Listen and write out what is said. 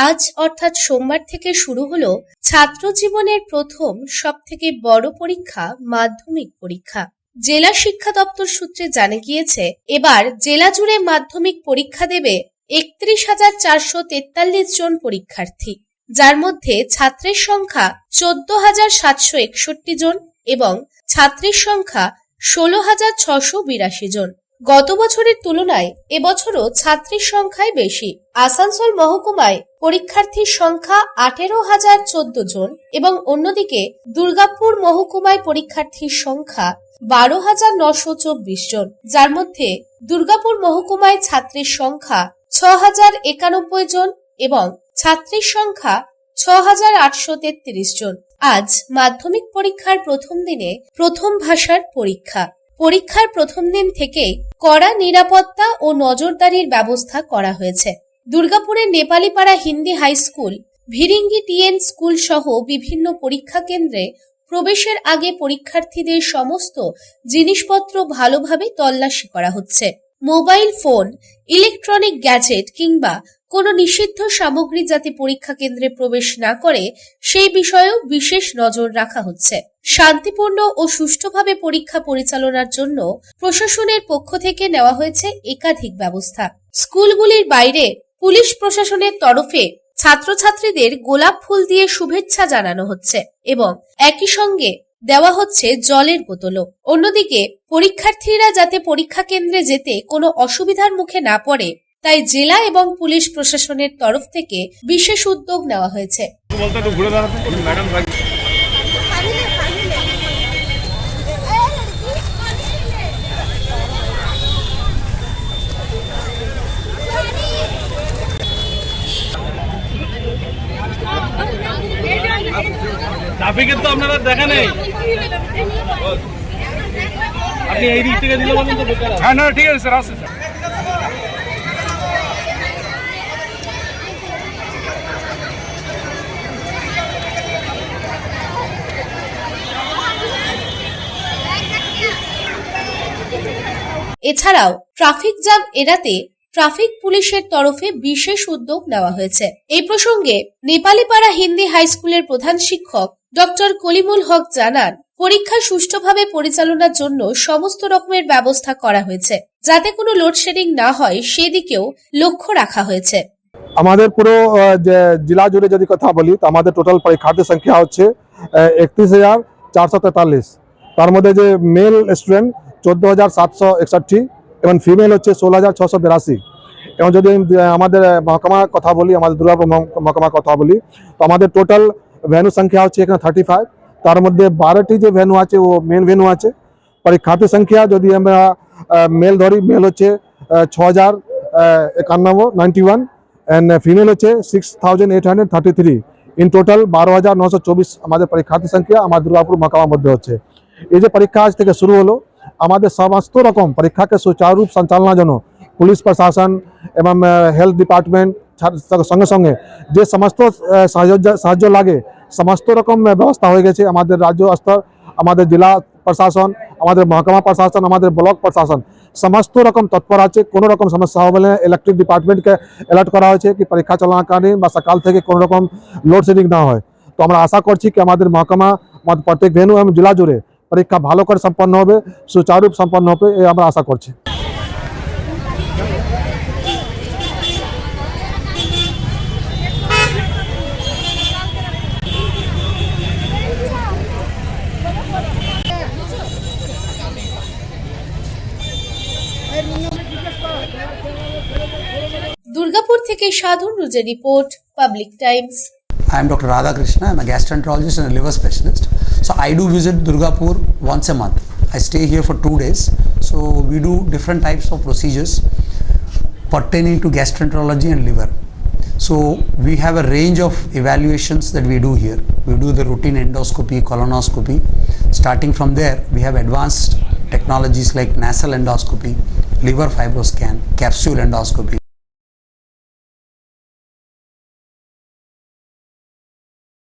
আজ অর্থাৎ সোমবার থেকে শুরু হলো ছাত্র জীবনের প্রথম সবথেকে বড় পরীক্ষা মাধ্যমিক পরীক্ষা। জেলা শিক্ষা দপ্তর সূত্রে জানা গিয়েছে, এবার জেলা জুড়ে মাধ্যমিক পরীক্ষা দেবে 31,443 জন পরীক্ষার্থী, যার মধ্যে ছাত্রের সংখ্যা 14,761 জন এবং ছাত্রীর সংখ্যা 16,682 জন। গত বছরের তুলনায় এবছরও ছাত্রীর সংখ্যাই বেশি। আসানসোল মহকুমায় পরীক্ষার্থীর সংখ্যা 18,014 জন এবং অন্যদিকে দুর্গাপুর মহকুমায় পরীক্ষার্থীর সংখ্যা 12,924 জন, যার মধ্যে দুর্গাপুর মহকুমায় ছাত্রীর সংখ্যা 6,091 জন এবং ছাত্রীর সংখ্যা 6,833 জন। আজ মাধ্যমিক পরীক্ষার প্রথম দিনে প্রথম ভাষার পরীক্ষা। পরীক্ষার প্রথম দিন থেকেই কড়া নিরাপত্তা ও নজরদারির ব্যবস্থা করা হয়েছে। দুর্গাপুরের Nepalipara Hindi high school, Viringi TN school সহ বিভিন্ন পরীক্ষা কেন্দ্রে প্রবেশের আগে পরীক্ষার্থীদের সমস্ত জিনিসপত্র ভালোভাবে তল্লাশি করা হচ্ছে। মোবাইল ফোন, ইলেকট্রনিক গ্যাজেট কিংবা কোনো নিষিদ্ধ সামগ্রী যাতে পরীক্ষা কেন্দ্রে প্রবেশ না করে সেই বিষয়েও বিশেষ নজর রাখা হচ্ছে। শান্তিপূর্ণ ও সুষ্ঠুভাবে পরীক্ষা পরিচালনার জন্য প্রশাসনের পক্ষ থেকে নেওয়া হয়েছে একাধিক ব্যবস্থা। স্কুলগুলির বাইরে পুলিশ প্রশাসনের তরফে ছাত্রছাত্রীদের গোলাপ ফুল দিয়ে শুভেচ্ছা জানানো হচ্ছে এবং একই সঙ্গে দেওয়া হচ্ছে জলের বোতলও। অন্যদিকে পরীক্ষার্থীরা যাতে পরীক্ষা কেন্দ্রে যেতে কোনো অসুবিধার মুখে না পড়ে তাই জেলা এবং পুলিশ প্রশাসনের তরফ থেকে বিশেষ উদ্যোগ নেওয়া হয়েছে। ট্রাফিকের তো আপনারা দেখা নেই, আপনি এই দিক থেকে দিলে বলেন তো বেকার। হ্যাঁ না ঠিক আছে স্যার, আসুন স্যার। এছাড়াও ট্রাফিক জ্যাম এড়াতে ট্রাফিক পুলিশের তরফে বিশেষ উদ্যোগ নেওয়া হয়েছে। এই প্রসঙ্গে নেপালিপাড়া হিন্দি হাই স্কুলের প্রধান শিক্ষক ডক্টর কলিমুল হক জানান, পরীক্ষা সুষ্ঠুভাবে পরিচালনার জন্য সমস্ত রকমের ব্যবস্থা করা হয়েছে, যাতে কোনো লোডশেডিং না হয় সেদিকেও লক্ষ্য রাখা হয়েছে। আমাদের পুরো জেলা জুড়ে যদি কথা বলি তো আমাদের টোটাল পরীক্ষার্থী সংখ্যা হচ্ছে 31,443। তার মধ্যে যে মেল স্টুডেন্ট 14,761 এবং ফিমেল হচ্ছে 16,682। এবং যদি আমাদের মহকুমার কথা বলি, আমাদের দুর্গাপুর মহকুমার কথা বলি তো আমাদের টোটাল ভেন্যু সংখ্যা হচ্ছে এখানে 35। তার মধ্যে 12টি যে ভেন্যু আছে ও মেন ভেন্যু আছে। পরীক্ষার্থী সংখ্যা যদি আমরা মেল ধরি, মেল হচ্ছে 6,091 এন্ড ফিমেল হচ্ছে 6,833। ইন টোটাল 12,924 আমাদের পরীক্ষার্থী সংখ্যা আমার দুর্গাপুর মহকুমার মধ্যে হচ্ছে। এই যে পরীক্ষা আজ থেকে শুরু হলো, আমাদের সমস্ত রকম পরীক্ষাকে সুচারুরূপ সঞ্চালনার জন্য পুলিশ প্রশাসন এবং হেলথ ডিপার্টমেন্ট সঙ্গে সঙ্গে যে সমস্ত সাহায্য লাগে সমস্ত রকম ব্যবস্থা হয়ে গেছে। আমাদের রাজ্য স্তর, আমাদের জেলা প্রশাসন, আমাদের মহকুমা প্রশাসন, আমাদের ব্লক প্রশাসন সমস্ত রকম তৎপর আছে। কোনো রকম সমস্যা হবে না। ইলেকট্রিক ডিপার্টমেন্টকে অ্যালার্ট করা হয়েছে কি পরীক্ষা চলাকালীন বা সকাল থেকে কোনো রকম লোডশেডিং না হয়। তো আমরা আশা করছি কি আমাদের মহকুমা, আমাদের প্রত্যেক ভেন্যু এবং জেলা জুড়ে পরীক্ষা ভালো করে সম্পন্ন হবে, সুচারুরূপ সম্পন্ন হবে, এই আমরা আশা করছি। দুর্গাপুর থেকে সাধু রুজের report, public times. I am Dr. Radha Krishna. I am a gastroenterologist and a liver specialist. So I do visit Durgapur once a month. I stay here for 2 days. So we do different types of procedures pertaining to gastroenterology and liver. So we have a range of evaluations that we do here. We do the routine endoscopy, colonoscopy. Starting from there, we have advanced technologies like nasal endoscopy, liver fibroscan, capsule endoscopy.